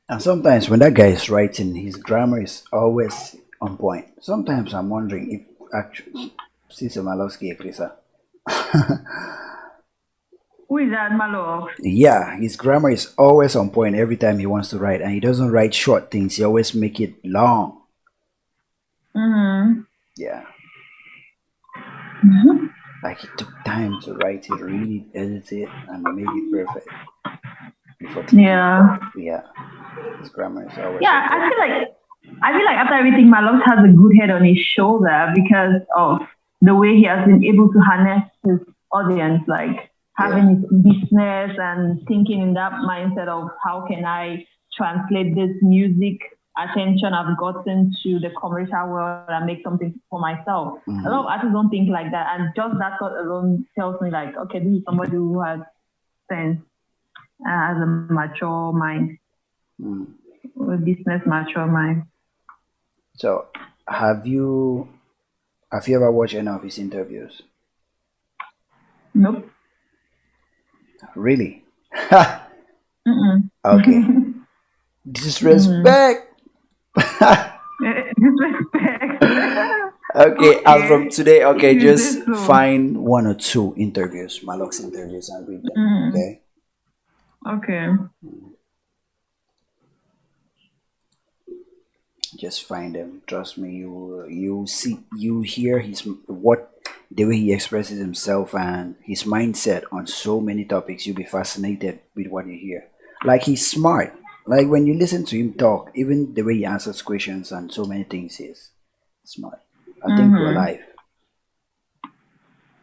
And sometimes when that guy is writing, his grammar is always on point. Sometimes I'm wondering if actually, Cesar Malowski, Krisa. Who is that, Maahlox? Yeah, his grammar is always on point every time he wants to write, and he doesn't write short things. He always make it long. Mm-hmm. Yeah, Mm-hmm. like he took time to write it, read it, edit it, and make it perfect. Before, Yeah. yeah, his grammar is always on Yeah, point. I feel like after everything, Maahlox has a good head on his shoulder because of the way he has been able to harness his audience, like Yeah. having his business and thinking in that mindset of how can I translate this music attention I've gotten to the commercial world and make something for myself. A lot of artists don't think like that, and just that thought alone tells me like, okay, this is somebody who has sense and has a mature mind, a business mature mind. So, have you have you ever watched any of his interviews? Nope. Really? Mm-mm. Okay. Disrespect. Disrespect. Okay, as from Okay. today, okay, You say just so. find one or two interviews, Maahlox interviews, and read them. Mm. Okay. Okay. Just find them. Trust me, you see, you hear his what the way he expresses himself and his mindset on so many topics. You'll be fascinated with what you hear. Like he's smart. Like when you listen to him talk, even the way he answers questions and so many things, he's smart. I think we're Mm-hmm. live.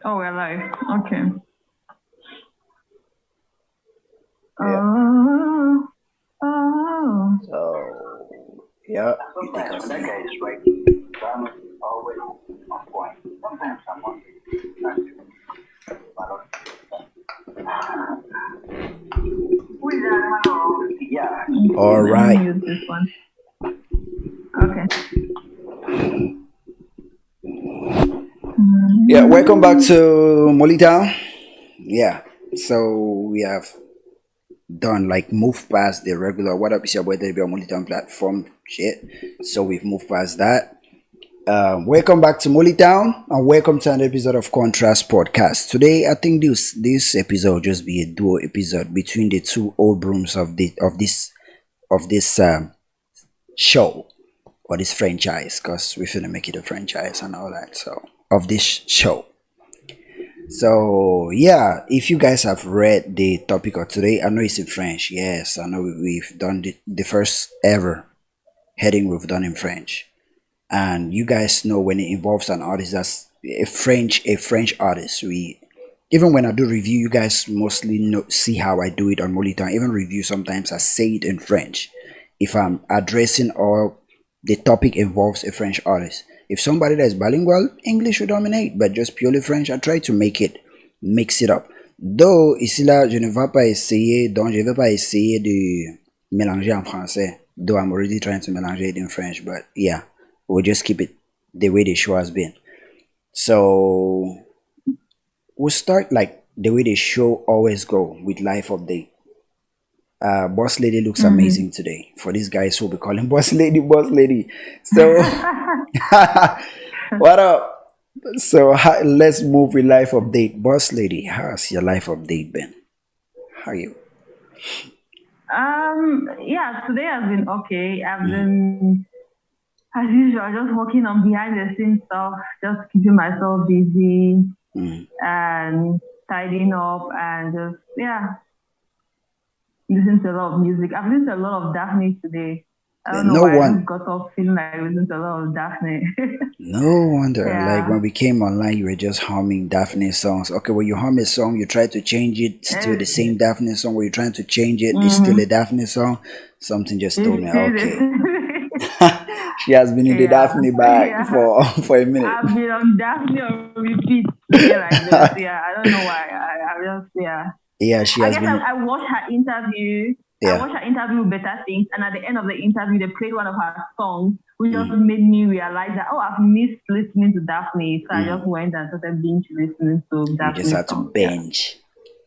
Oh, we're live. Okay. Yeah. Oh. Oh. So yeah, you take Sometimes off when that me. guy is writing, grammar is always on point. Sometimes I'm wondering, who is that, Maahlox? Yeah. All Okay, let me right. use this one. Okay. Yeah, welcome back to Molitown. Yeah, so we have done like moved past the regular what up is your boy the Molitown platform shit. So we've moved past that. Welcome back to Molitown and welcome to another episode of Contrast Podcast. Today, I think this episode will just be a duo episode between the two old brooms of this show or this franchise because we're gonna make it a franchise and all that. So of this show. So yeah, if you guys have read the topic of today, I know it's in French. Yes, I know we've done the first ever heading we've done in French, and you guys know when it involves an artist that's a French artist. We even when I do review, you guys mostly know see how I do it on Molita. Even review sometimes I say it in French if I'm addressing or the topic involves a French artist. If somebody that is bilingual, English will dominate, but just purely French, I try to mix it up. Though ici là, je ne vais pas essayer, donc je vais pas essayer de mélanger en français. Though I'm already trying to mélanger it in French, but yeah, we'll just keep it the way the show has been. So we'll start like the way the show always go with life update. Boss lady looks Mm-hmm. amazing today. For these guys who be calling boss lady, boss lady. So what up? So let's move with life update. Boss lady, how's your life update been? How are you? Yeah, today has been okay. I've been, as usual, just working on behind the scenes stuff, just keeping myself busy Mm. and tidying up and just, yeah, listening to a lot of music. I've listened to a lot of Daphne today. I don't know No why. I one, just got off feeling like listening to a lot of Daphne. no wonder. Like Yeah. when we came online, you were just humming Daphne songs. Okay, when you hum a song, you try to change it, still the same Daphne song. When you're trying to change it, it's still a Mm-hmm. Daphne song. Something just told It's me, still okay, the she has been in the yeah, Daphne bag yeah. for for a minute. I've been on Daphne on repeat today like this. Yeah, I don't know why. I just yeah. Yeah, she I has guess been. I watched her interview. I Yeah. watched her interview with Better Things, and at the end of the interview, they played one of her songs, which just made me realize that I've missed listening to Daphne, so I just went and started binge listening to You just Daphne had to songs.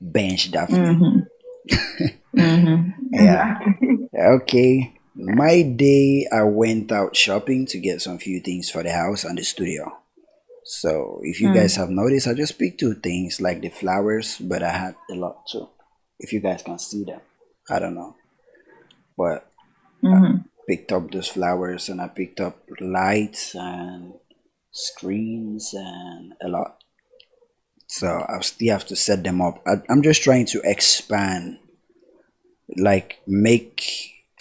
bench Daphne. Yeah. Exactly. Okay. My day, I went out shopping to get some few things for the house and the studio. So if you guys have noticed, I just picked two things like the flowers, but I had a lot too. If you guys can see them, I don't know, but picked up those flowers and I picked up lights and screens and a lot. So I still have to set them up. I'm just trying to expand, like make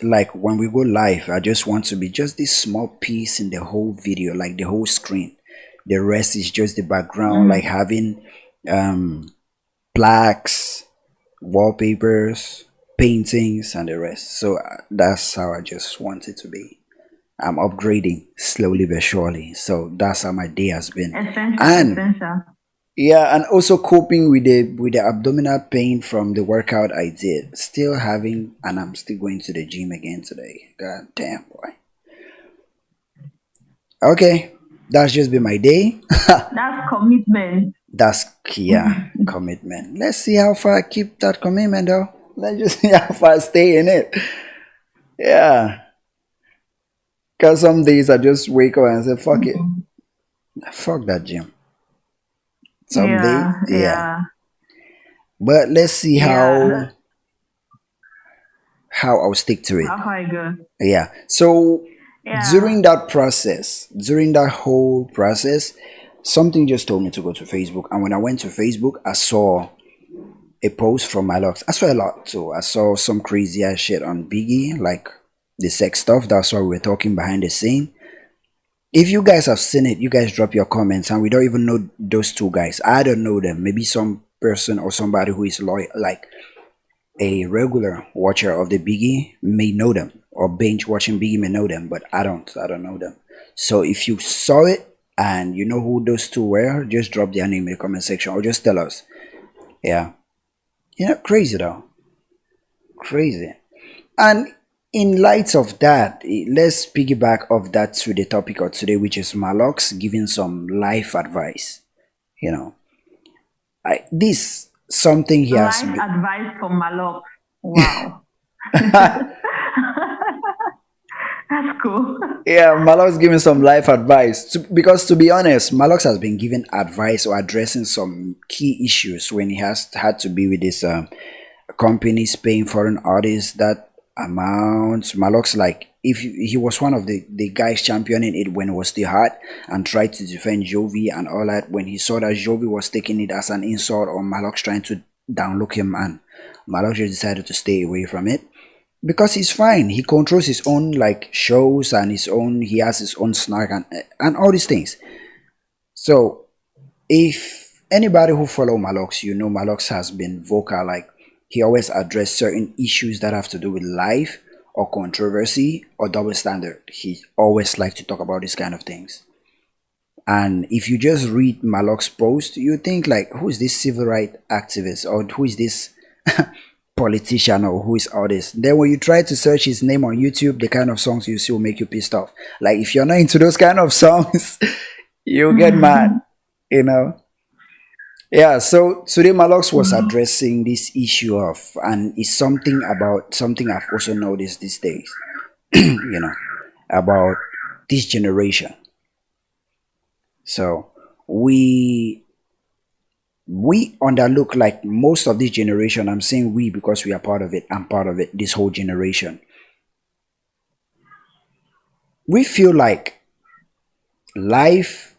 like when we go live. I just want to be just this small piece in the whole video, like the whole screen. The rest is just the background, like having plaques, wallpapers, paintings, and the rest. So that's how I just want it to be. I'm upgrading slowly but surely. So that's how my day has been. And Essential. yeah, and also coping with the abdominal pain from the workout I did. Still having, and I'm still going to the gym again today. God damn, boy. Okay, that's just been my day. That's commitment. That's commitment. Let's see how far I keep that commitment though. Let's just see how far I stay in it. Yeah. Cause some days I just wake up and say, fuck it. Fuck that gym. Some days, yeah. But let's see how I'll stick to it. How far I go. Yeah. So Yeah. during that whole process, something just told me to go to Facebook. And when I went to Facebook, I saw a post from Maahlox. I saw a lot too. I saw some crazy ass shit on Biggie, like the sex stuff. That's why we were talking behind the scene. If you guys have seen it, you guys drop your comments. And we don't even know those two guys. I don't know them. Maybe some person or somebody who is loyal, like a regular watcher of the Biggie may know them, or binge watching Biggie may know them, but I don't know them. So if you saw it and you know who those two were, just drop their name in the comment section or just tell us. Yeah. Crazy though. Crazy. And in light of that, let's piggyback off that to the topic of today, which is Maahlox giving some life advice. This something he has Life advice from Maahlox. Wow. That's cool. Yeah, Maahlox giving some life advice. Because to be honest, Maahlox has been giving advice or addressing some key issues when he has had to be with his companies paying foreign artists that amount. Maahlox, like, if he was one of the guys championing it when it was still hot and tried to defend Jovi and all that, when he saw that Jovi was taking it as an insult or Maahlox trying to downlook him, and Maahlox just decided to stay away from it. Because he's fine. He controls his own like shows and he has his own snark and all these things. So if anybody who follow Maahlox, Maahlox has been vocal. Like, he always addressed certain issues that have to do with life or controversy or double standard. He always likes to talk about these kind of things. And if you just read Maahlox's post, you think like, who is this civil rights activist, or who is this politician, or who is all this? Then when you try to search his name on YouTube, the kind of songs you see will make you pissed off. Like, if you're not into those kind of songs, you'll get mad, Yeah, so today Maahlox was addressing this issue of, and it's something I've also noticed these days, about this generation. So we underlook, like, most of this generation. I'm saying we because we are part of it. I'm part of it. This whole generation, we feel like life,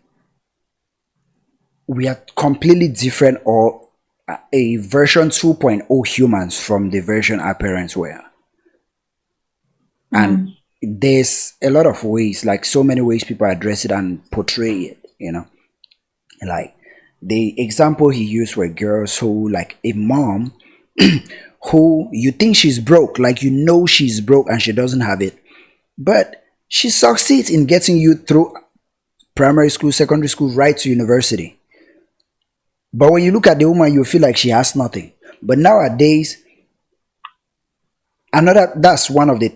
we are completely different, or a version 2.0 humans from the version our parents were. And there's a lot of ways, like so many ways people address it and portray it, like the example he used were girls who, like, a mom who you think she's broke, like, she's broke and she doesn't have it, but she succeeds in getting you through primary school, secondary school, right to university. But when you look at the woman, you feel like she has nothing. But nowadays, that's one of the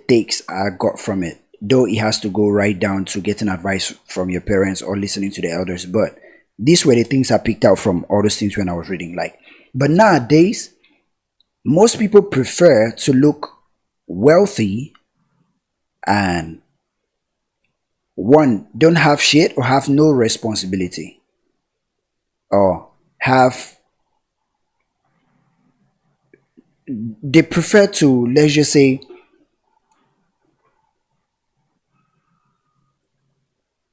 takes I got from it. though it has to go right down to getting advice from your parents or listening to the elders. But these were the things I picked out from all those things when I was reading. Like, but nowadays, most people prefer to look wealthy and one, don't have shit or have no responsibility, or have, they prefer to, let's just say,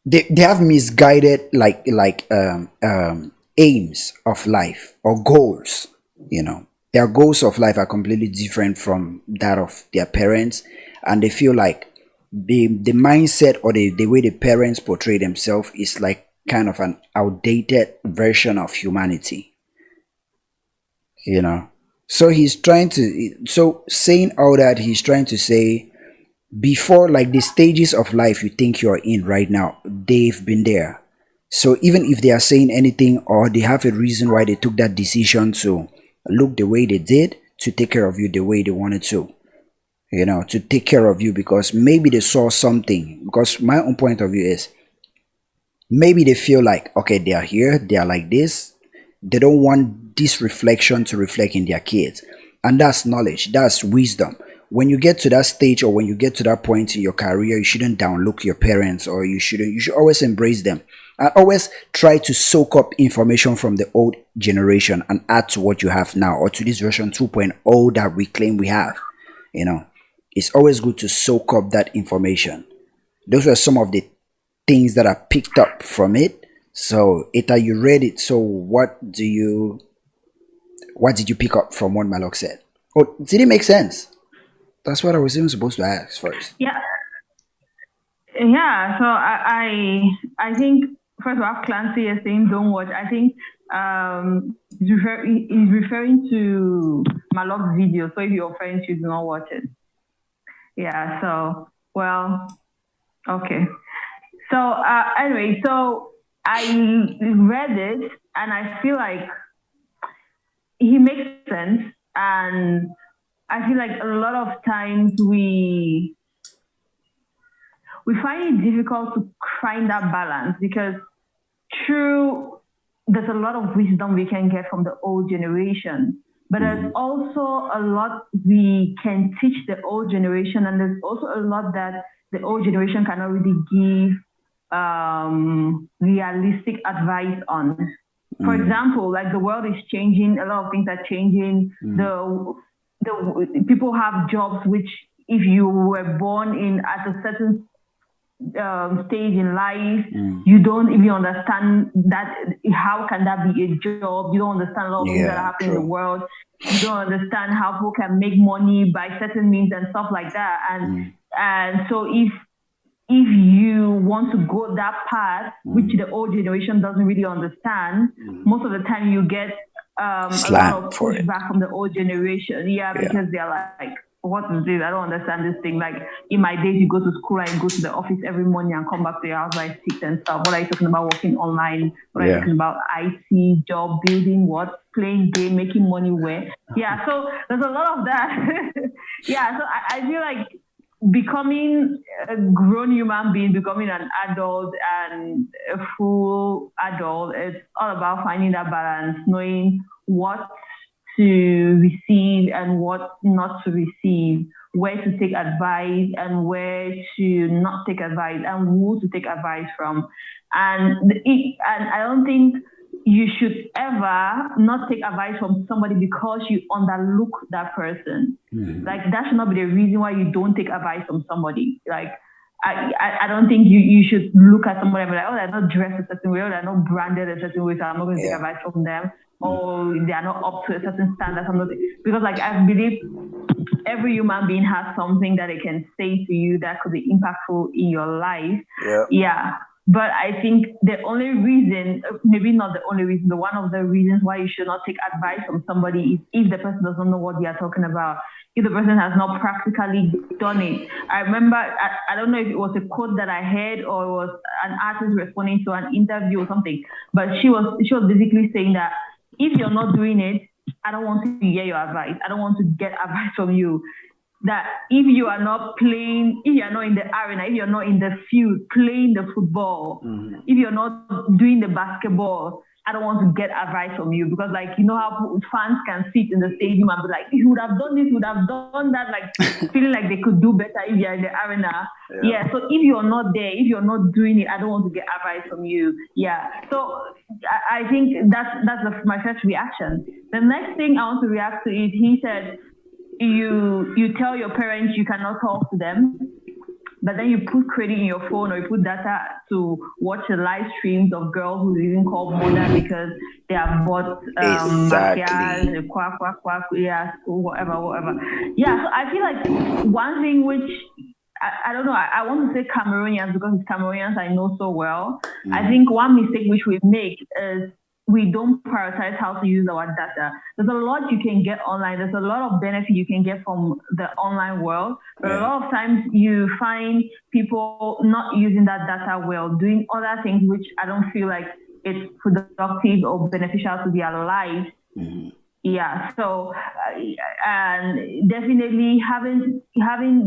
they have misguided aims of life or goals. Their goals of life are completely different from that of their parents, and they feel like the mindset or the way the parents portray themselves is like kind of an outdated version of humanity. So he's trying to, so saying all that, he's trying to say, before, like, the stages of life you think you're in right now, they've been there. So even if they are saying anything or they have a reason why they took that decision to look the way they did, to take care of you the way they wanted to take care of you, because maybe they saw something. Because my own point of view is, maybe they feel like, okay, they are here, they are like this, they don't want this reflection to reflect in their kids. And that's knowledge, that's wisdom. When you get to that stage, or when you get to that point in your career, you shouldn't downlook your parents, or you should always embrace them, and always try to soak up information from the old generation and add to what you have now, or to this version 2.0 that we claim we have. It's always good to soak up that information. Those were some of the things that I picked up from it. So Eta, you read it, so what did you pick up from what Maahlox said? Oh, did it make sense? That's what I was even supposed to ask first. Yeah. So I think, first of all, Clancy is saying don't watch. I think he's referring to Maahlox video. So if you're friends, you do not watch it. Yeah. So, well, okay. So anyway, so I read it and I feel like he makes sense, and I feel like a lot of times we find it difficult to find that balance, because there's a lot of wisdom we can get from the old generation, but there's also a lot we can teach the old generation, and there's also a lot that the old generation cannot really give realistic advice on. For example, like, the world is changing, a lot of things are changing. The people have jobs which, if you were born in at a certain stage in life, you don't even understand that. How can that be a job? You don't understand a lot of things that are happening in the world. You don't understand how people can make money by certain means and stuff like that. And so if you want to go that path, which the old generation doesn't really understand, most of the time you get a lot of pushback from the old generation. Because they're like, what is this? I don't understand this thing. Like, in my days, you go to school and you go to the office every morning and come back to your house by 6 and stuff. What are you talking about working online? What are you talking about IT, job building, what? Playing game, making money where? Yeah, so there's a lot of that. So I feel like becoming a grown human being, becoming an adult and a full adult, it's all about finding that balance, knowing what to receive and what not to receive, where to take advice and where to not take advice, and who to take advice from. And I don't think you should ever not take advice from somebody because you underlook that person. Like, that should not be the reason why you don't take advice from somebody. Like, I don't think you should look at somebody and be like, oh, they're not dressed a certain way, or they're not branded a certain way, so I'm not going to take advice from them, or they are not up to a certain standard. Because, like, I believe every human being has something that they can say to you that could be impactful in your life. But I think the only reason, maybe not the only reason, but one of the reasons why you should not take advice from somebody is if the person doesn't know what they are talking about, if the person has not practically done it. I remember, I don't know if it was a quote that I heard or it was an artist responding to an interview or something, but she was basically saying that if you're not doing it, I don't want to hear your advice. I don't want to get advice from you. that if you are not playing, if you are not in the arena, if you're not in the field playing the football, if you're not doing the basketball, I don't want to get advice from you, because like, you know how fans can sit in the stadium and be like, you would have done this, would have done that, like feeling like they could do better if you're in the arena. Yeah. So if you're not there, if you're not doing it, I don't want to get advice from you. Yeah. So I think that's my first reaction. The next thing I want to react to is, he said, you tell your parents you cannot talk to them, but then you put credit in your phone, or you put data to watch the live streams of girls who even call mother because they have bought maquillage, quack, yeah, whatever. Yeah, so I feel like one thing which I don't know, I want to say Cameroonians, because it's Cameroonians I know so well. I think one mistake which we make is we don't prioritize how to use our data. There's a lot you can get online. There's a lot of benefit you can get from the online world. But a lot of times you find people not using that data well, doing other things which I don't feel like it's productive or beneficial to their lives. Yeah, so and definitely having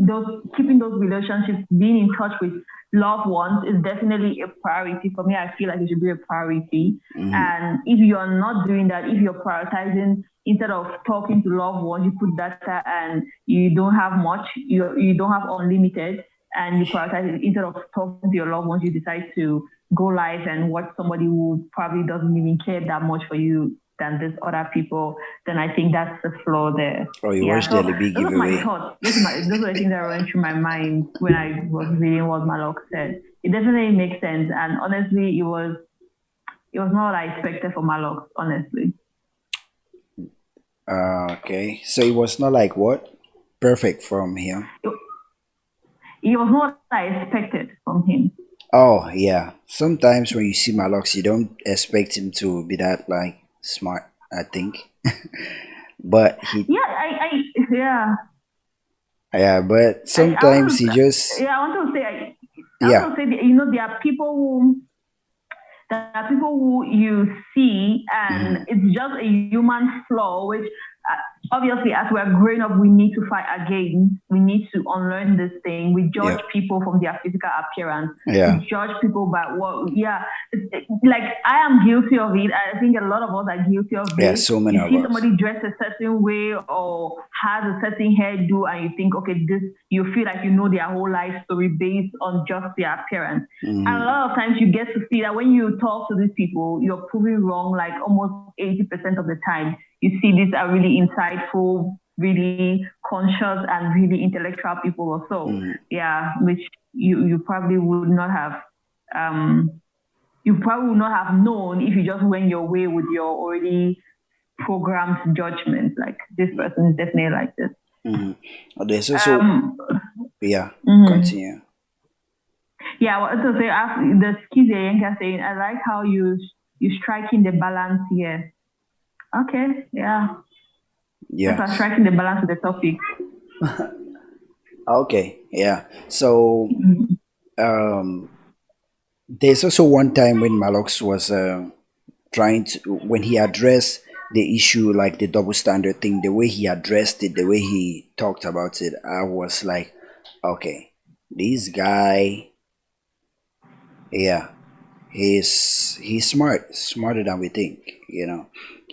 those, keeping those relationships, being in touch with loved ones is definitely a priority for me. I feel like it should be a priority. And if you're not doing that, if you're prioritizing, instead of talking to loved ones, you put data and you don't have much, you don't have unlimited, and you prioritize it. Instead of talking to your loved ones, you decide to go live and watch somebody who probably doesn't even care that much for you than these other people, then I think that's the flaw there. Or you watch the Liby giveaway. Those are my thoughts. Those are the things that went through my mind when I was reading what Maahlox said. It definitely makes sense, and honestly, it was not what I expected for Maahlox, honestly. Okay, so it was not like what? Perfect from him. It was not what I expected from him. Oh yeah, sometimes when you see Maahlox, you don't expect him to be that like smart, I think. But he but sometimes he just I want to say there are people who you see, and it's just a human flaw, which obviously, as we're growing up, we need to fight against. We need to unlearn this thing. We judge people from their physical appearance. Yeah. We judge people by what. Yeah, like I am guilty of it. I think a lot of us are guilty of it. Yeah, so many of you see us. somebody dressed a certain way or has a certain hairdo, and you think, okay, this. You feel like you know their whole life story based on just their appearance. And a lot of times, you get to see that when you talk to these people, you're proving wrong. Like almost 80% of the time. You see, these are really insightful, really conscious, and really intellectual people also. Yeah, which you probably would not have known if you just went your way with your already programmed judgment. Like, this person is definitely like this. There's also continue. Yeah, I wanted to say, after the skis Yenka saying, I like how you striking the balance here. Okay, yeah. That's striking the balance with the topic. Okay, yeah. So there's also one time when Maahlox was when he addressed the issue, like the double standard thing, the way he addressed it, the way he talked about it, I was like, okay, this guy, he's smarter than we think,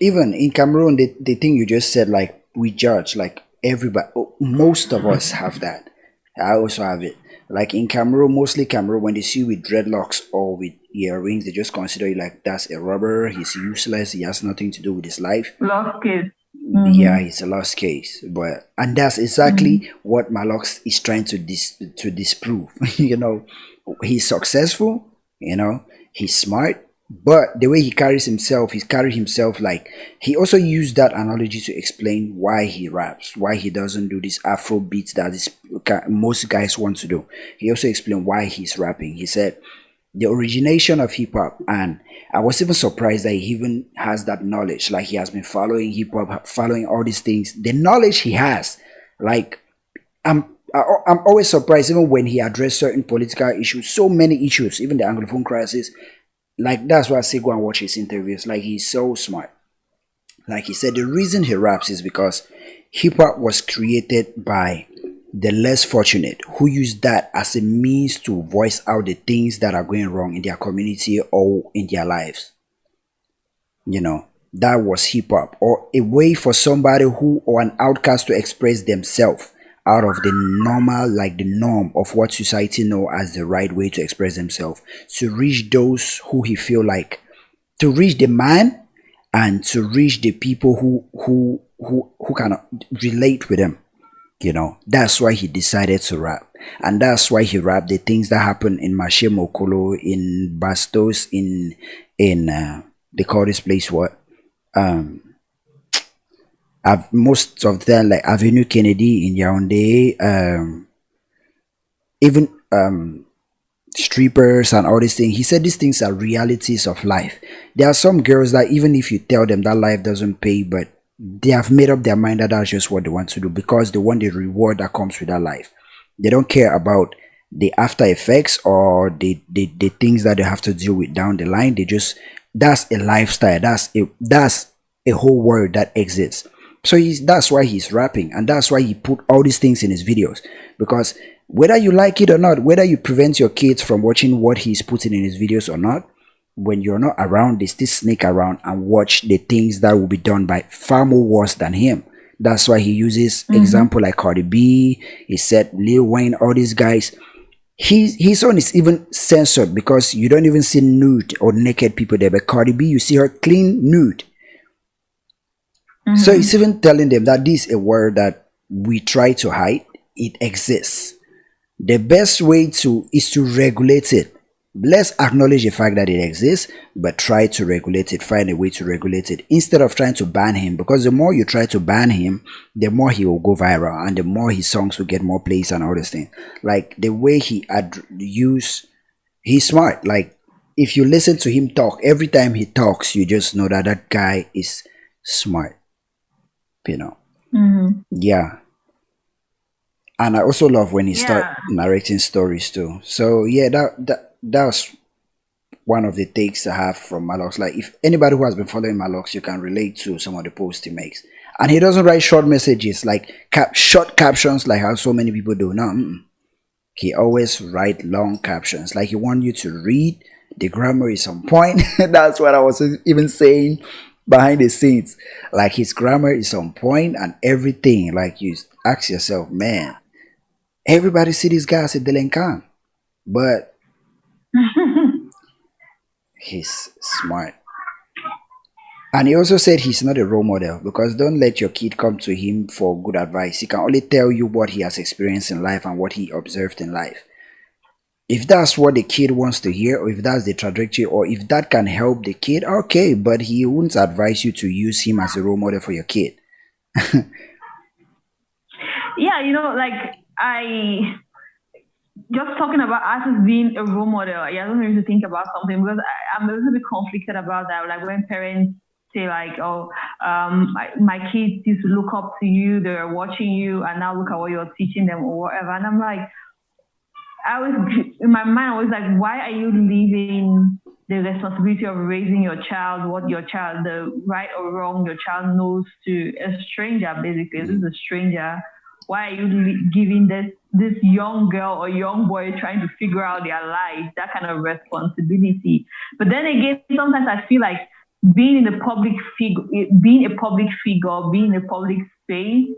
Even in Cameroon, the thing you just said, like, we judge, like, everybody, most of us have that. I also have it. Like in Cameroon, mostly Cameroon, when they see you with dreadlocks or with earrings, they just consider you like, that's a robber, he's useless, he has nothing to do with his life. Lost case. Yeah, it's a lost case. And that's exactly what Maahlox is trying to disprove. He's successful, he's smart, but the way he carries himself, like, he also used that analogy to explain why he raps, why he doesn't do this Afro beats that most guys want to do. He also explained why he's rapping. He said the origination of hip-hop, and I was even surprised that he even has that knowledge. Like, he has been following hip-hop, following all these things. The knowledge he has, like, I'm always surprised, even when he addressed certain political issues, so many issues, even the Anglophone crisis. Like, that's why I say go and watch his interviews. Like, he's so smart. Like he said, the reason he raps is because hip-hop was created by the less fortunate, who use that as a means to voice out the things that are going wrong in their community or in their lives. That was hip hop, or a way for somebody who, or an outcast, to express themselves out of the normal, like the norm of what society know as the right way to express themselves, to reach those who he feel like, to reach the man, and to reach the people who can relate with him. That's why he decided to rap, and that's why he rapped the things that happen in Mashe Mokolo, in Bastos, in they call this place what, most of them, like Avenue Kennedy in Yaoundé, even strippers and all these things. He said these things are realities of life. There are some girls that even if you tell them that life doesn't pay, but they have made up their mind that that's just what they want to do, because they want the reward that comes with that life. They don't care about the after effects or the things that they have to deal with down the line. They just, that's a lifestyle, that's a whole world that exists. So that's why he's rapping, and that's why he put all these things in his videos, because whether you like it or not, whether you prevent your kids from watching what he's putting in his videos or not, when you're not around, they still sneak around and watch the things that will be done by far more worse than him. That's why he uses example like Cardi B, he said Lil Wayne, all these guys. His own is even censored because you don't even see nude or naked people there, but Cardi B, you see her clean nude. So it's even telling them that this is a word that we try to hide. It exists. The best way is to regulate it. Let's acknowledge the fact that it exists, but try to regulate it, find a way to regulate it, instead of trying to ban him, because the more you try to ban him, the more he will go viral, and the more his songs will get more plays and all this thing. Like the way he he's smart. Like if you listen to him talk, every time he talks, you just know that that guy is smart. Yeah. And I also love when he start narrating stories too. So yeah, that's one of the takes I have from Maahlox. Like if anybody who has been following Maahlox, you can relate to some of the posts he makes. And he doesn't write short messages, like short captions like how so many people do. No, he always write long captions. Like he wants you to read. The grammar is on point. That's what I was even saying behind the scenes. Like his grammar is on point and everything. Like you ask yourself, man, everybody see this guy as a delinquent, but he's smart. And he also said he's not a role model, because don't let your kid come to him for good advice. He can only tell you what he has experienced in life and what he observed in life. If that's what the kid wants to hear, or if that's the trajectory, or if that can help the kid, okay, but he wouldn't advise you to use him as a role model for your kid. Yeah, like I just talking about us as being a role model. I don't need to think about something, because I'm a little bit conflicted about that. Like when parents say like, oh, my kids used to look up to you, they're watching you, and now look at what you're teaching them or whatever. And I'm like, in my mind, I was like, why are you leaving the responsibility of raising your child, what your child, the right or wrong your child knows, to a stranger? Basically, this is a stranger. Why are you giving this young girl or young boy trying to figure out their life that kind of responsibility? But then again, sometimes I feel like being a public figure, being in a public space,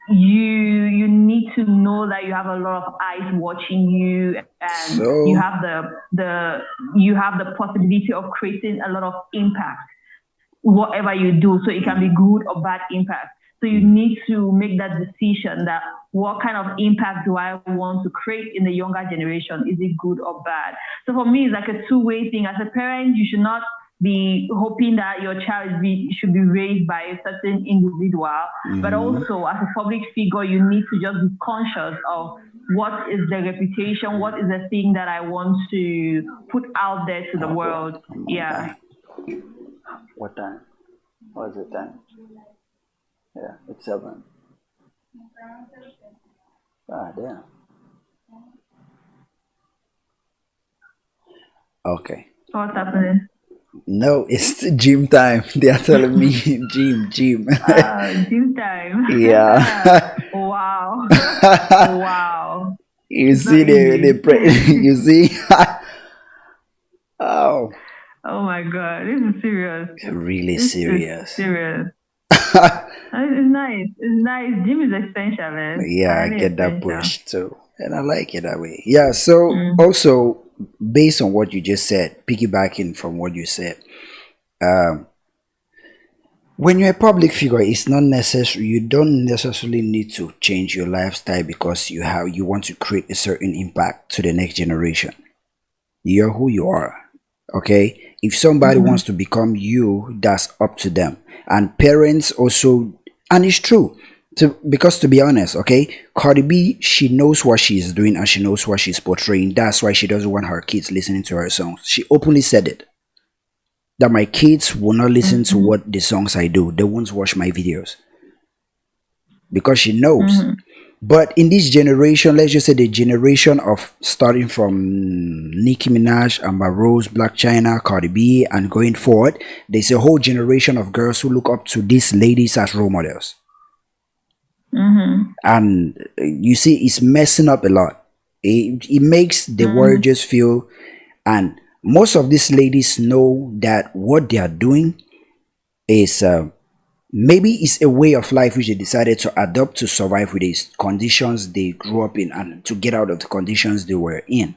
you need to know that you have a lot of eyes watching you, and you have the possibility of creating a lot of impact, whatever you do. So it can be good or bad impact. So you need to make that decision, that what kind of impact do I want to create in the younger generation? Is it good or bad? So for me, it's like a two-way thing. As a parent, you should not be hoping that your child should be raised by a certain individual, but also as a public figure, you need to just be conscious of what is the reputation, what is the thing that I want to put out there to the world. Yeah. What time? What is the time? Yeah, it's 7. Ah, damn. Okay. What's happening? No, it's gym time. They are telling me gym. Gym time. Yeah. Wow. Wow. You It's see not easy. you see. Oh, Oh my God. This is serious. really This is serious. serious. It's nice. It's nice. Gym is essential, man. Yeah, I Highly get that essential. push too. And I like it that way. Yeah, so Mm. also based on what you just said, piggybacking from what you said, when you're a public figure, it's not necessary. You don't necessarily need to change your lifestyle because you want to create a certain impact to the next generation. You're who you are. Okay? If somebody Mm-hmm. wants to become you, that's up to them. And parents also, and it's true. Because to be honest, okay, Cardi B, she knows what she's doing and she knows what she's portraying. That's why she doesn't want her kids listening to her songs. She openly said it that my kids will not listen to Mm-hmm. what the songs I do. They won't watch my videos because she knows. Mm-hmm. But in this generation, let's just say the generation of starting from Nicki Minaj, Amber Rose, Black China, Cardi B, and going forward, there's a whole generation of girls who look up to these ladies as role models. Mm-hmm. And you see, it's messing up a lot. It makes the world Mm-hmm. just feel, and most of these ladies know that what they are doing is maybe it's a way of life which they decided to adopt to survive with these conditions they grew up in and to get out of the conditions they were in,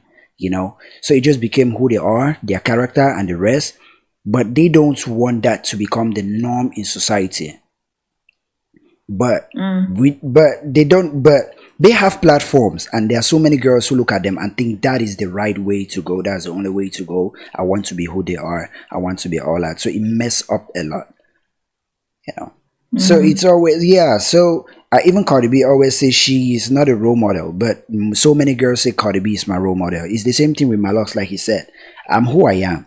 so it just became who they are, their character and the rest. But they don't want that to become the norm in society. But Mm. they have platforms, and there are so many girls who look at them and think that is the right way to go, that's the only way to go. I want to be who they are, I want to be all that, so it mess up a lot. So Mm-hmm. it's always, yeah. So even Cardi B always says she is not a role model, but so many girls say Cardi B is my role model. It's the same thing with Maahlox, like he said. I'm who I am.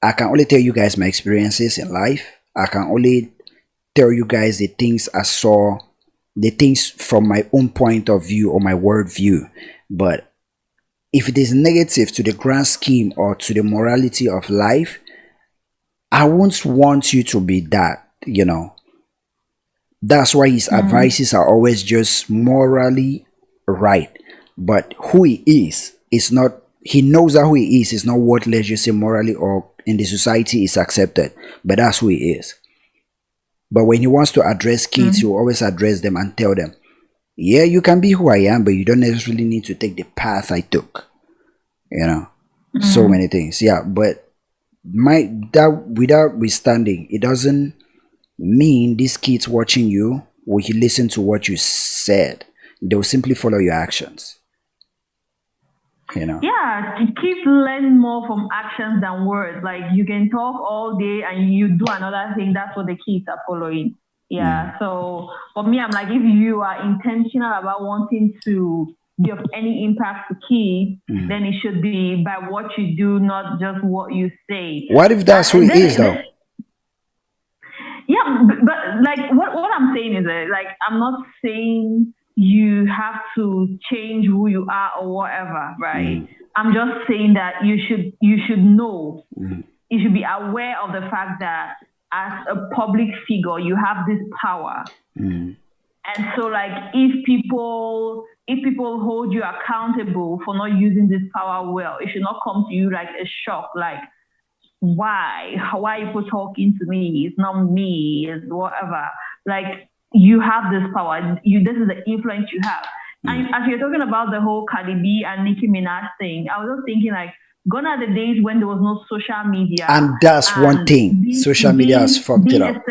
I can only tell you guys my experiences in life. I can only tell you guys the things I saw, the things from my own point of view or my world view. But if it is negative to the grand scheme or to the morality of life, I won't want you to be that. That's why his Mm. advices are always just morally right. But who he is not, he knows that who he is not what, let's just say, morally or in the society is accepted. But that's who he is. But when he wants to address kids, he Mm. will always address them and tell them, yeah, you can be who I am, but you don't necessarily need to take the path I took. So Mm. many things. Yeah, but my that without withstanding, it doesn't mean these kids watching you will listen to what you said. They'll simply follow your actions. You know. Yeah, kids learn more from actions than words. Like you can talk all day and you do another thing. That's what the kids are following. Yeah. So for me, I'm like, if you are intentional about wanting to be of any impact to kids, then it should be by what you do, not just what you say. What if that's who And he is, though? yeah, but like what I'm saying is that, like, I'm not saying you have to change who you are or whatever, right? I'm just saying that you should know, you should be aware of the fact that as a public figure you have this power. And so, like, if people hold you accountable for not using this power well, it should not come to you like a shock, like, why are people talking to me? It's not me, it's whatever. Like, you have this power. This is the influence you have. And as you're talking about the whole Cardi B and Nicki Minaj thing, I was just thinking, like, gone are the days when there was no social media. And that's one thing. Social media has fucked it up.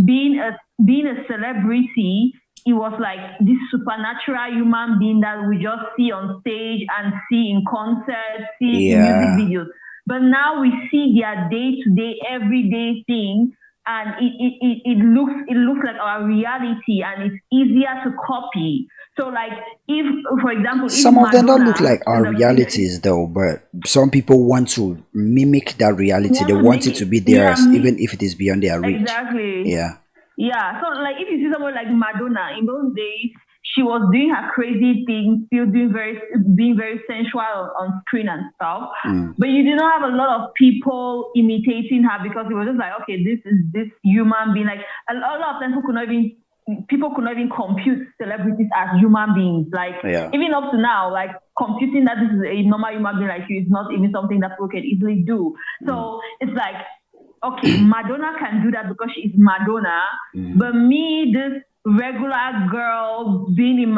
Being a celebrity, it was like this supernatural human being that we just see on stage and see in concerts, see in music videos. But now we see their day-to-day, everyday thing, and it looks like our reality, and it's easier to copy. So, like, if, for example, if Some of them don't look Madonna like our realities, though, but some people want to mimic that reality. They want it to be theirs, even if it is beyond their reach. Exactly. Yeah. Yeah. So, like, if you see someone like Madonna, in those days, she was doing her crazy thing, still being very sensual on screen and stuff. But you did not have a lot of people imitating her because it was just like, okay, this is this human being. Like, a lot of them who could not even people could not even compute celebrities as human beings. Like even up to now, like computing that this is a normal human being like you is not even something that people can easily do. So it's like, okay, Madonna can do that because she's Madonna, but me, this regular girl being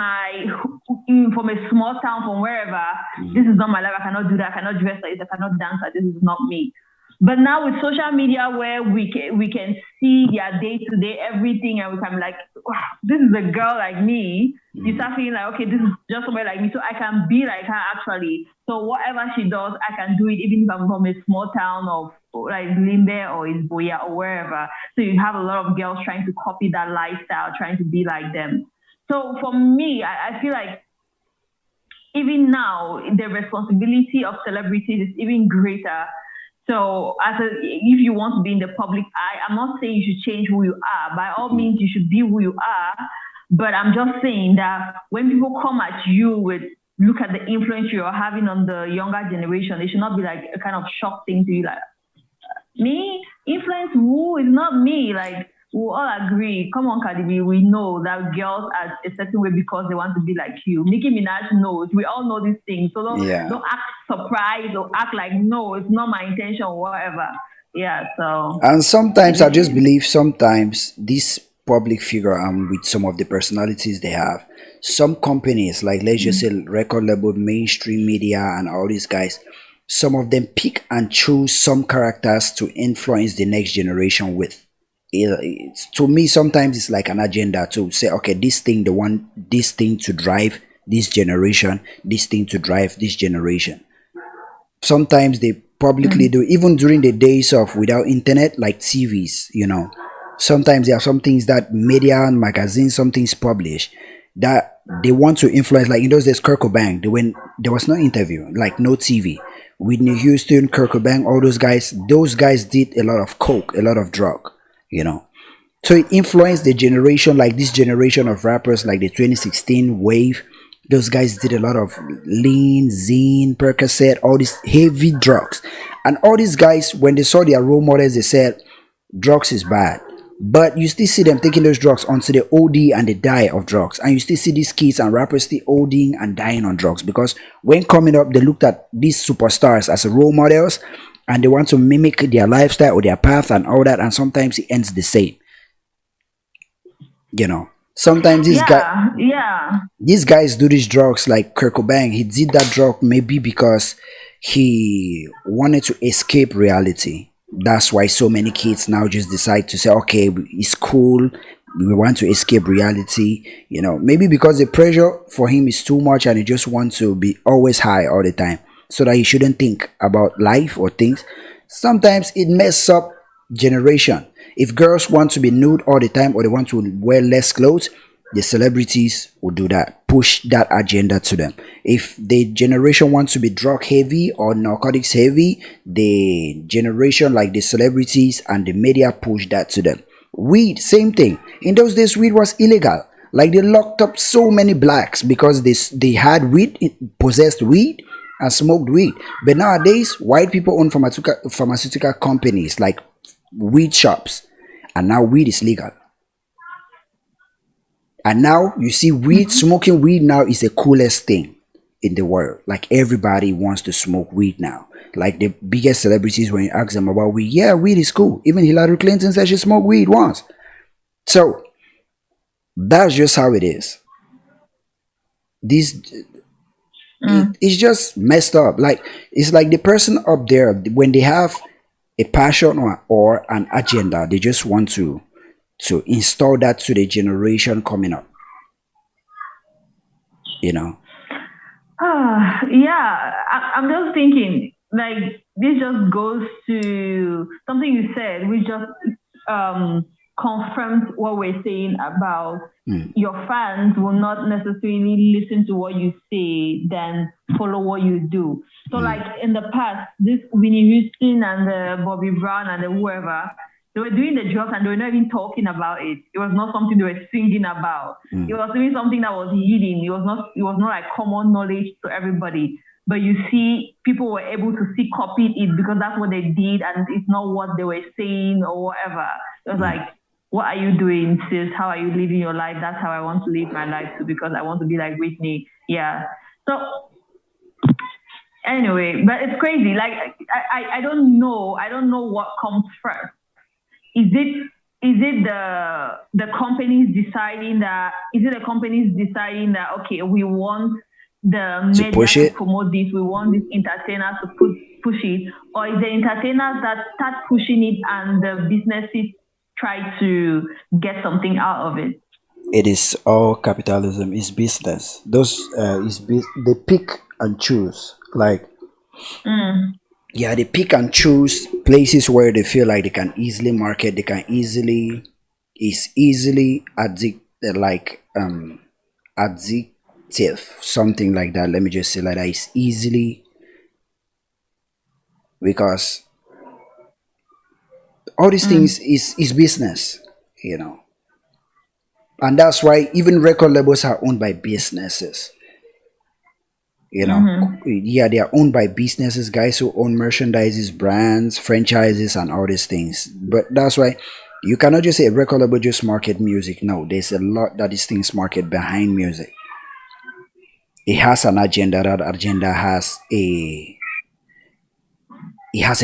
from a small town from wherever, this is not my life. I cannot do that. I cannot dress like this. I cannot dance like this. This is not me. But now with social media, where we can see their day-to-day everything, and we can be like, wow, this is a girl like me. You start feeling like, okay, this is just somebody like me, so I can be like her actually. So whatever she does, I can do it, even if I'm from a small town of like Liby or Boya or wherever. So you have a lot of girls trying to copy that lifestyle, trying to be like them. So for me, I feel like even now, the responsibility of celebrities is even greater. So if you want to be in the public eye, I'm not saying you should change who you are. By all means, you should be who you are. But I'm just saying that when people come at you with, look at the influence you're having on the younger generation, it should not be like a kind of shock thing to you. Like, me? Influence who? It's not me. Like, we all agree. Come on, Cardi B. We know that girls are a certain way because they want to be like you. Nicki Minaj knows. We all know these things. So don't act surprised or act like, no, it's not my intention or whatever. Yeah, so. And sometimes I just believe sometimes this public figure and with some of the personalities they have, some companies, like let's just say record label, mainstream media, and all these guys, some of them pick and choose some characters to influence the next generation with. To me, sometimes it's like an agenda to say, okay, this thing, they want this thing to drive this generation, this thing to drive this generation. Sometimes they publicly do, even during the days of without internet, like TVs, sometimes there are some things that media and magazines, some things publish that they want to influence. Like in those days, Kurt Cobain, when there was no interview, like no TV, Whitney Houston, Kurt Cobain, all those guys did a lot of coke, a lot of drug, so it influenced the generation, like this generation of rappers, like the 2016 wave. Those guys did a lot of lean, zine, Percocet, all these heavy drugs. And all these guys, when they saw their role models, they said drugs is bad. But you still see them taking those drugs until they OD and they die of drugs. And you still see these kids and rappers still ODing and dying on drugs, because when coming up, they looked at these superstars as role models and they want to mimic their lifestyle or their path and all that. And sometimes it ends the same. Sometimes these guys do these drugs, like Kurt Cobain. He did that drug maybe because he wanted to escape reality. That's why so many kids now just decide to say, okay, it's cool, we want to escape reality, maybe because the pressure for him is too much and he just wants to be always high all the time so that he shouldn't think about life or things. Sometimes it messes up generation. If girls want to be nude all the time or they want to wear less clothes, the celebrities will do that, push that agenda to them. If the generation wants to be drug heavy or narcotics heavy, the generation, like the celebrities and the media, push that to them. Weed, same thing. In those days, weed was illegal. Like they locked up so many blacks because they had weed, possessed weed and smoked weed. But nowadays, white people own pharmaceutical companies like weed shops, and now weed is legal. And now you see smoking weed now is the coolest thing in the world. Like everybody wants to smoke weed now. Like the biggest celebrities, when you ask them about weed, yeah, weed is cool. Even Hillary Clinton said she smoked weed once. So that's just how it is. It's just messed up. Like it's like the person up there, when they have a passion or an agenda, they just want to install that to the generation coming up. I'm just thinking, like, this just goes to something you said, which just confirms what we're saying about your fans will not necessarily listen to what you say, then follow what you do. So like in the past, this Winnie Houston and the Bobby Brown and the whoever, they were doing the drugs and they were not even talking about it. It was not something they were singing about. It was even something that was hidden. It was not like common knowledge to everybody. But you see, people were able to copy it because that's what they did, and it's not what they were saying or whatever. It was like what are you doing, sis? How are you living your life? That's how I want to live my life too, because I want to be like Whitney. Yeah. So anyway, but it's crazy. Like I don't know. I don't know what comes first. Is it the companies deciding that? Is it the companies deciding that, okay, we want the media to promote this, we want these entertainers to push it, or is the entertainers that start pushing it and the businesses try to get something out of it? It is all capitalism. It's business. Those they pick and choose. Like yeah, they pick and choose places where they feel like they can easily market. They can easily addictive, something like that. Let me just say like that. It's easily, because all these things is business, you know. And that's why even record labels are owned by businesses, you know. Yeah, they are owned by businesses, guys who own merchandises, brands, franchises, and all these things. But that's why you cannot just say a record label just market music. No, there's a lot that these things market behind music. It has an agenda. That agenda has a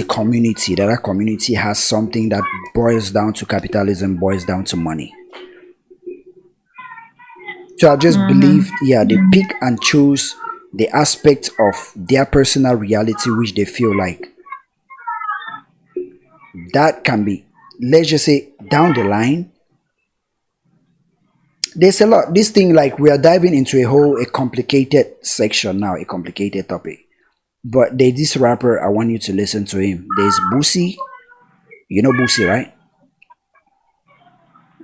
community. That community has something that boils down to capitalism, boils down to money. So I just believe, yeah, they pick and choose the aspect of their personal reality which they feel like that can be, let's just say, down the line. There's a lot. This thing, like, we are diving into a complicated section now, a complicated topic. But there's this rapper, I want you to listen to him. There's Boosie. You know Boosie, right?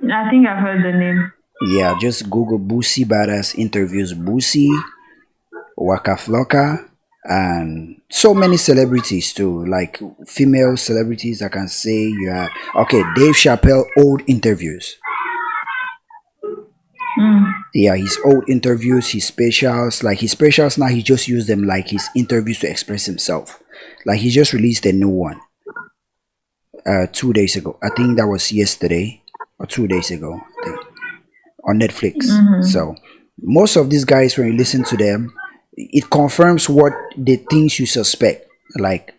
I think I've heard the name. Yeah, just Google Boosie Badass interviews Boosie, Waka Flocka, and so many celebrities too, like female celebrities. I can say you have, okay, Dave Chappelle old interviews. Yeah, his old interviews, his specials, like his specials now, he just used them like his interviews to express himself. Like he just released a new one 2 days ago. I think that was yesterday or 2 days ago, I think, on Netflix. So most of these guys, when you listen to them, it confirms what the things you suspect. Like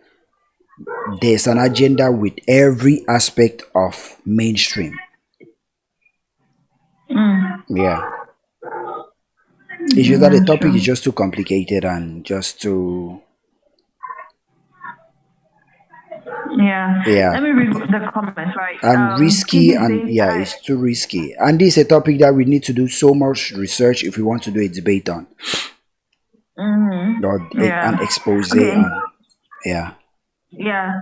there's an agenda with every aspect of mainstream. Yeah. It's just that the topic is just too complicated and just too. Yeah. Yeah. Let me read the comments, right? And risky, and yeah, it's too risky. And this is a topic that we need to do so much research if we want to do a debate on. Or an expose on. Yeah. Yeah.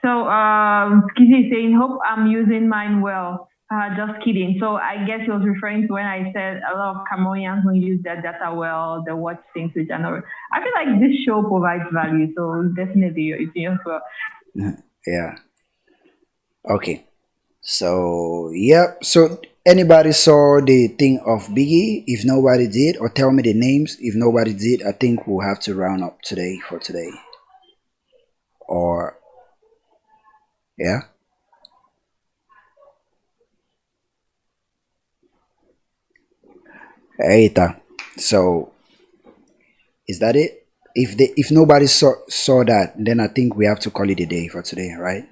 So Skizzy is saying, hope I'm using mine well. Just kidding. So I guess he was referring to when I said a lot of Cameroonians don't use their data well, they watch things which are not. I feel like this show provides value, so definitely your opinion as well. Yeah. Okay. So yep. So anybody saw the thing of Biggie? If nobody did, or tell me the names. If nobody did, I think we'll have to round up today for today. Or yeah. Eita. So is that it? If nobody saw that, then I think we have to call it a day for today, right?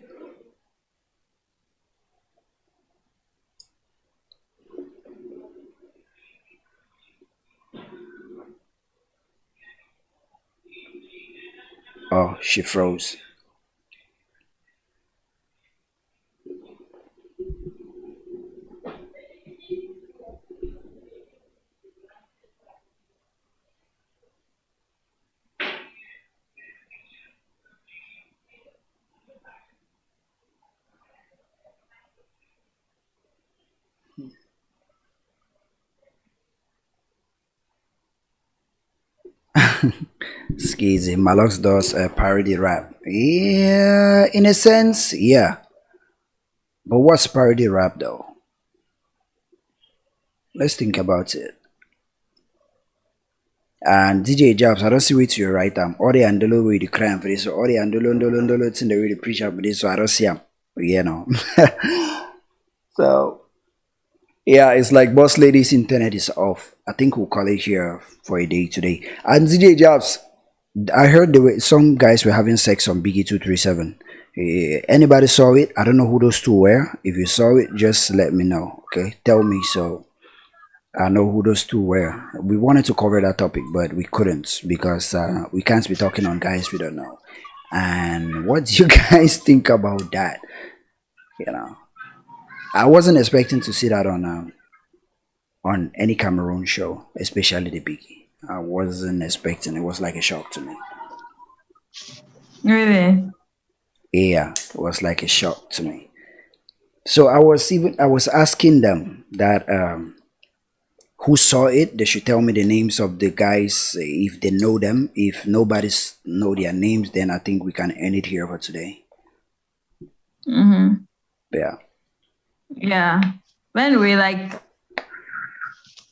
Oh, she froze. Skizzy. Maahlox does a parody rap. Yeah, in a sense, yeah. But what's parody rap though? Let's think about it. And DJ Jobs, I don't see it to your right arm. Or the andolo with the crime for this, or the andolo it's in the way the preach up with this, so I don't see him. You know. So yeah, it's like boss lady's internet is off. I think we'll call it here for a day today. And DJ Jobs, I heard there were some guys were having sex on Biggie 237. Anybody saw it? I don't know who those two were. If you saw it, just let me know. Okay, tell me so I know who those two were. We wanted to cover that topic, but we couldn't because we can't be talking on guys we don't know. And what do you guys think about that? You know, I wasn't expecting to see that on any Cameroon show, especially the Biggie. I wasn't expecting. It was like a shock to me. Really? Yeah, it was like a shock to me. So I was asking them that who saw it. They should tell me the names of the guys if they know them. If nobody's know their names, then I think we can end it here for today. Mm-hmm. Yeah. Yeah. But anyway, like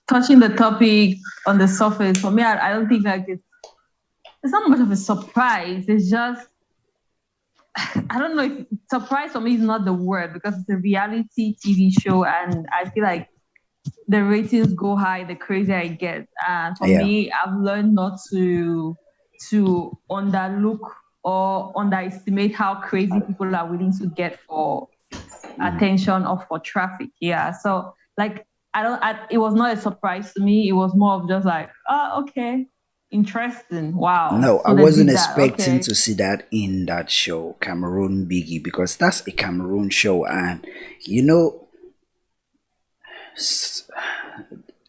touching the topic on the surface, for me, I don't think like it's not much of a surprise. It's just I don't know if surprise for me is not the word because it's a reality TV show, and I feel like the ratings go high the crazier I get. And for Yeah. me, I've learned not to underlook or underestimate how crazy people are willing to get for attention or for traffic. Yeah. So like it was not a surprise to me. It was more of just like, oh, okay. Interesting. Wow. No, I So they wasn't did that. expecting Okay. to see that in that show, Cameroon Biggie, because that's a Cameroon show, and you know, s-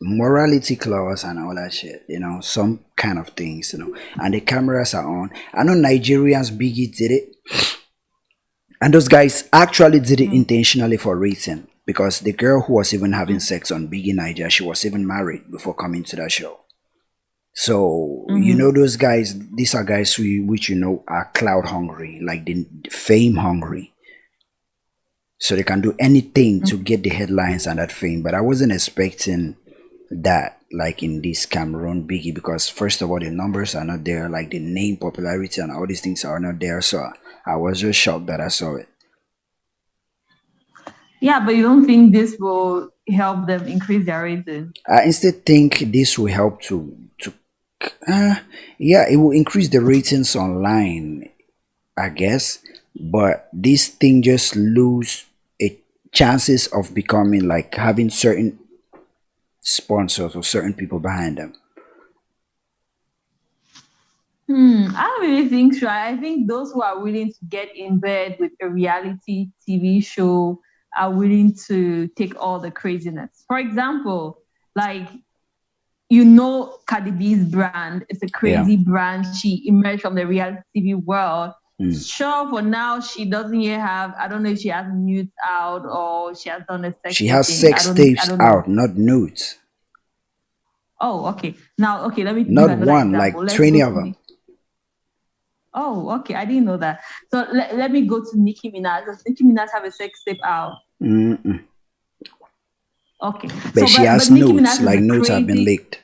morality clause and all that shit, some kind of things, and the cameras are on. I know Nigerians Biggie did it, and those guys actually did it intentionally for rating because the girl who was even having sex on Biggie Niger, she was even married before coming to that show. So those guys, these are guys which are cloud hungry, like the fame hungry. So they can do anything to get the headlines and that fame. But I wasn't expecting that like in this Cameroon Biggie because first of all the numbers are not there, like the name popularity and all these things are not there. So I was just shocked that I saw it. Yeah, but you don't think this will help them increase their rating? I instead think this will help yeah, it will increase the ratings online, I guess, but this thing just lose a chances of becoming like having certain sponsors or certain people behind them. I don't really think so. I think those who are willing to get in bed with a reality TV show are willing to take all the craziness. For example, like Cardi B's brand is a crazy brand. She emerged from the reality TV world. Sure, for now she doesn't yet have. I don't know if she has nudes out or she has done a sex. She has thing. sex tapes out, not nudes. Oh, okay. Now, okay, let me give not another one, example. like 20 of them. Oh, okay. I didn't know that. So let me go to Nicki Minaj. Does Nicki Minaj have a sex tape out? Okay. But she has notes, like notes have been leaked.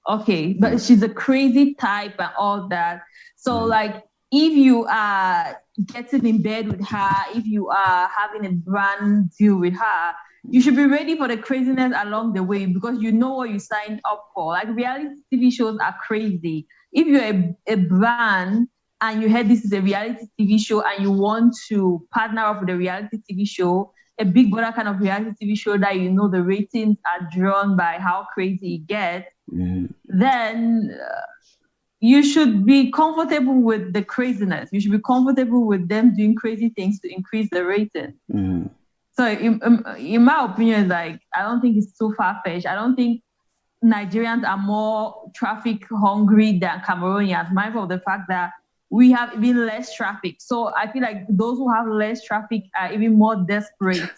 Okay, but she's a crazy type and all that. So like if you are getting in bed with her, if you are having a brand deal with her, you should be ready for the craziness along the way because you know what you signed up for. Like reality TV shows are crazy. If you're a brand and you heard this is a reality TV show and you want to partner up with a reality TV show, a Big Brother kind of reality TV show that the ratings are drawn by how crazy it gets, then you should be comfortable with the craziness. You should be comfortable with them doing crazy things to increase the rating. So in my opinion, like, I don't think it's too far-fetched. I don't think Nigerians are more traffic hungry than Cameroonians, mindful of the fact that we have even less traffic. So I feel like those who have less traffic are even more desperate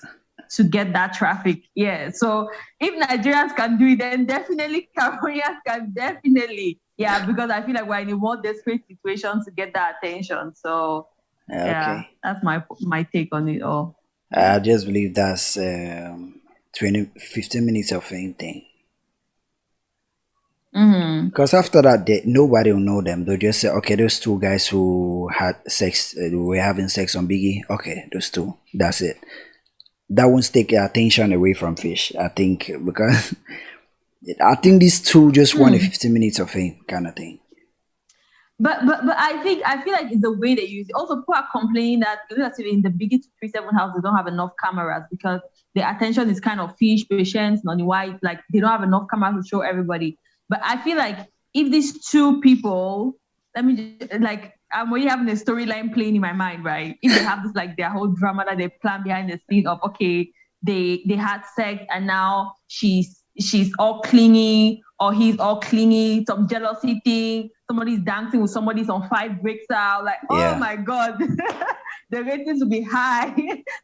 to get that traffic. Yeah. So if Nigerians can do it, then definitely Cameroonians can definitely. Yeah, because I feel like we're in a more desperate situation to get that attention. So yeah, that's my take on it all. I just believe that's 15 minutes of anything. Because after that, nobody will know them. They'll just say, okay, those two guys who had sex, were having sex on Biggie. Okay, those two. That's it. that won't take your attention away from fish. I think because I think these two just wanted 15 minutes of fame kind of thing. But I feel like it's the way they use it. Also, people are complaining that in the biggest 37 house they don't have enough cameras because the attention is kind of fish, patience, non white. Like they don't have enough cameras to show everybody. But I feel like if these two people, I'm already having a storyline playing in my mind, right? If they have this like their whole drama that they plan behind the scene of okay, they had sex and now she's all clingy or he's all clingy, some jealousy thing, somebody's dancing with somebody, some fight breaks out, like, oh my God, the ratings will be high.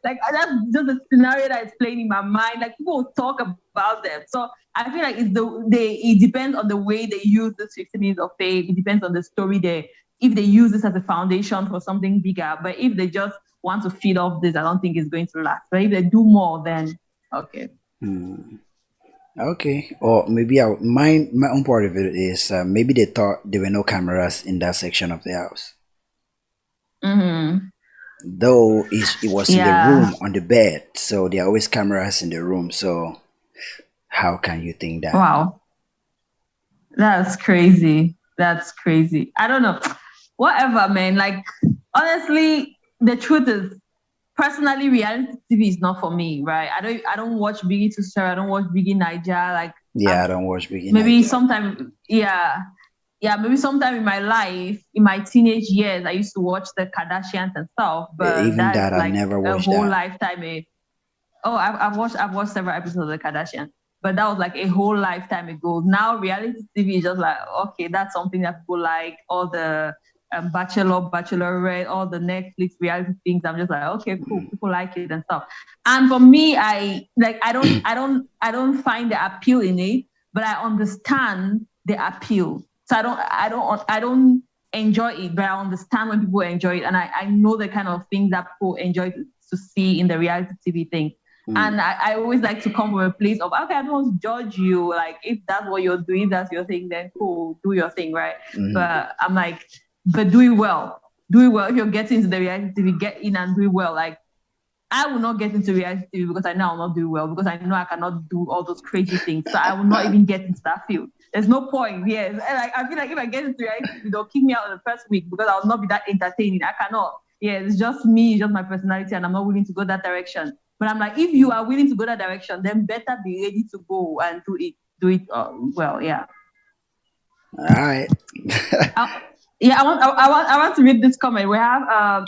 Like that's just a scenario that is playing in my mind. Like people will talk about them. So I feel like it depends on the way they use this 15 minutes of fame. It depends on the story if they use this as a foundation for something bigger. But if they just want to feed off this, I don't think it's going to last. But if they do more, then okay. Okay, or maybe my own part of it is maybe they thought there were no cameras in that section of the house. Though it was in the room on the bed, so there are always cameras in the room. So how can you think that? Wow, that's crazy. That's crazy. I don't know. Whatever, man. Like honestly, the truth is, personally, reality TV is not for me, right? I don't watch Biggie to Sir. I don't watch Biggie Niger. Like I don't watch Biggie. Maybe Niger. sometime, maybe sometime in my life, in my teenage years, I used to watch the Kardashians and stuff. But even that like I never watched a whole that. lifetime. I've watched several episodes of the Kardashians, but that was like a whole lifetime ago. Now reality TV is just like okay, that's something that people like. All the Bachelor, Bachelorette, all the Netflix reality things. I'm just like, okay, cool. People like it and stuff. And for me, I don't find the appeal in it, but I understand the appeal. So I don't enjoy it, but I understand when people enjoy it, and I know the kind of things that people enjoy to see in the reality TV thing. And I always like to come from a place of okay, I don't want to judge you. Like if that's what you're doing, that's your thing, then cool, do your thing, right? But I'm like, but do it well. Do it well. If you're getting into the reality TV, get in and do it well. Like I will not get into reality TV because I know I'll not do well, because I know I cannot do all those crazy things. So I will not even get into that field. There's no point. Yes. And I feel like if I get into reality TV, they'll kick me out in the first week because I'll not be that entertaining. I cannot. Yeah, it's just me, it's just my personality, and I'm not willing to go that direction. But I'm like, if you are willing to go that direction, then better be ready to go and do it. Do it well. Yeah. All right. I want to read this comment. We have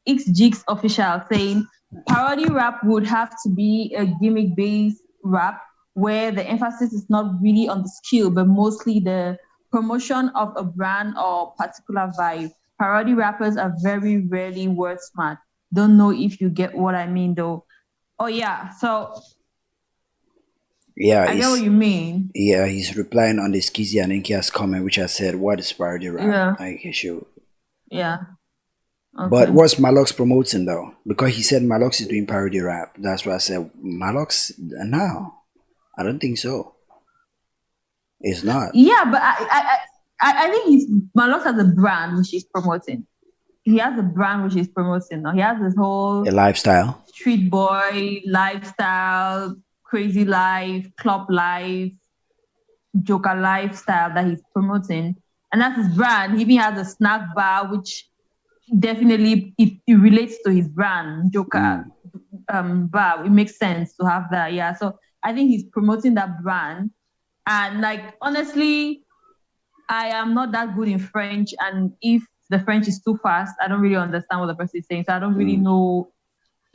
XGix official saying parody rap would have to be a gimmick-based rap where the emphasis is not really on the skill, but mostly the promotion of a brand or particular vibe. Parody rappers are very rarely word smart. Don't know if you get what I mean, though. Oh yeah, so yeah, I get what you mean. Yeah, he's replying on the Skizzy and Inkia's comment, which I said, "What is parody rap?" Yeah. Like he should. Yeah. Okay. But what's Maahlox promoting though? Because he said Maahlox is doing parody rap. That's why I said Maahlox. No, I don't think so. It's not. Yeah, but I think Maahlox has a brand which he's promoting. He has a brand which he's promoting. He has this whole a lifestyle, street boy lifestyle, crazy life, club life, joker lifestyle that he's promoting, and that's his brand. He even has a snack bar, which definitely it relates to his brand, Joker bar. It makes sense to have that. Yeah, so I think he's promoting that brand, and like honestly, I am not that good in French, and if the French is too fast, I don't really understand what the person is saying. So I don't really know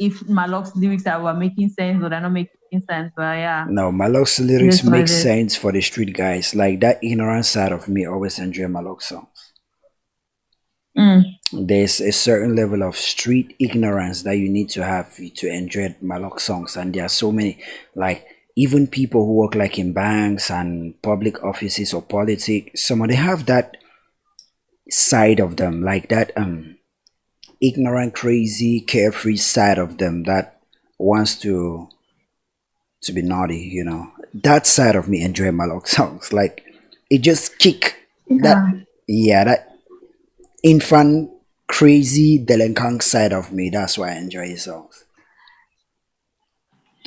if Maahlox's lyrics are making sense or they're not making sense. But yeah. No, Maahlox's lyrics make sense for the street guys. Like that ignorant side of me always enjoy Maahlox songs. There's a certain level of street ignorance that you need to have to enjoy Maahlox songs. And there are so many, like even people who work like in banks and public offices or politics, some of them have that side of them, like that ignorant, crazy, carefree side of them that wants to be naughty, you know. That side of me enjoy Maahlox songs. Like it just kick that infant, crazy, delinquent side of me. That's why I enjoy his songs.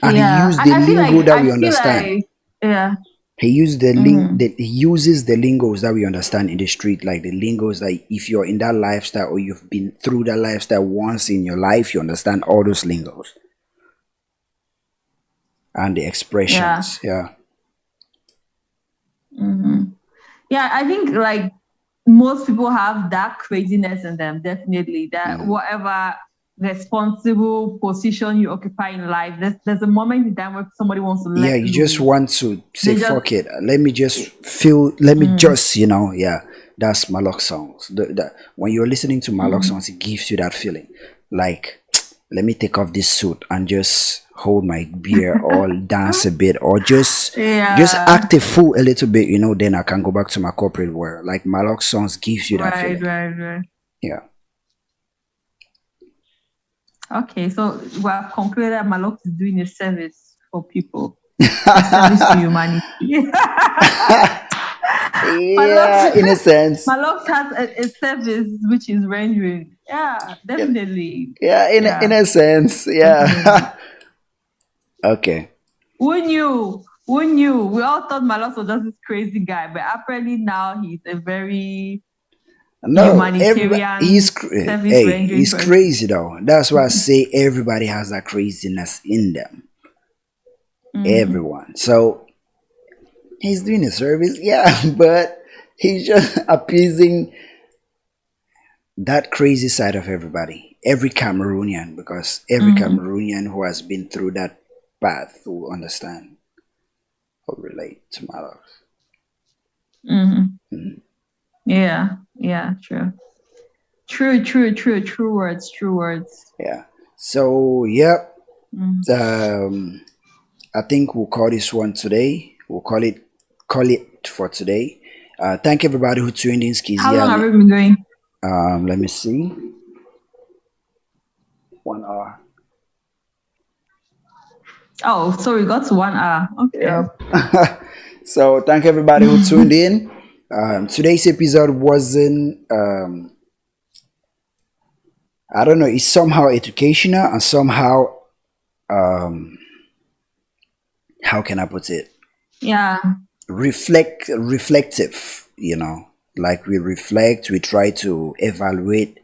and he Yeah, used the I feel lingo like that we understand. yeah. He used the Mm. he uses the lingos that we understand in the street, like the lingos that if you're in that lifestyle or you've been through that lifestyle once in your life, you understand all those lingos and the Yeah. expressions. Yeah. Yeah, I think like most people have that craziness in them, definitely. That Mm. whatever responsible position you occupy in life, there's a moment in time where somebody wants to Yeah, let you just loose. want to say They just fuck it. Let me just feel. Let me just yeah. That's Maahlox songs. When you're listening to Maahlox songs, it gives you that feeling, like let me take off this suit and just hold my beer or dance a bit or just yeah. act a fool a little bit. Then I can go back to my corporate world. Like Maahlox songs gives you that Right, feeling. right. Yeah. Okay, so we have concluded that Maahlox is doing a service for people, a service to humanity. Yeah, in a sense. Maahlox has a service which is rendering. Yeah, definitely. Yeah, in Yeah, a sense. definitely. Yeah. Okay. Who knew? Who knew? We all thought Maahlox was just this crazy guy, but apparently now he's a very No, everybody humanitarian service hey, rendering he's person. crazy though. That's why I say everybody has that craziness in them. Everyone. So he's doing a service, yeah, but he's just appeasing that crazy side of everybody. Every Cameroonian, because every Cameroonian who has been through that path will understand or relate to Maahlox. Yeah, true. True words. Yeah. So yep. I think we'll call this one today. We'll call it for today. Thank everybody who tuned in, How long have Skizzy. we been going? Let me see. 1 hour. Oh, so we got to 1 hour. Okay. Yep. So thank everybody who tuned in. Today's episode wasn't I don't know, it's somehow educational and somehow how can I put it? Yeah. Reflective, like we reflect, we try to evaluate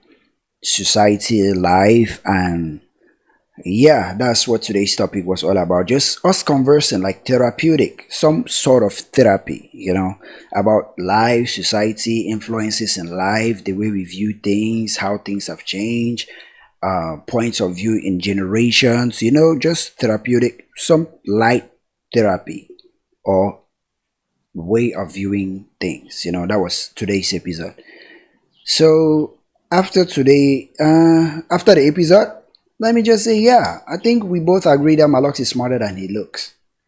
society, life, and yeah, that's what today's topic was all about. Just us conversing, like therapeutic, some sort of therapy, about life, society, influences in life, the way we view things, how things have changed, points of view in generations, just therapeutic, some light therapy or way of viewing things. That was today's episode. So after today, after the episode, let me just say, yeah, I think we both agree that Maahlox is smarter than he looks.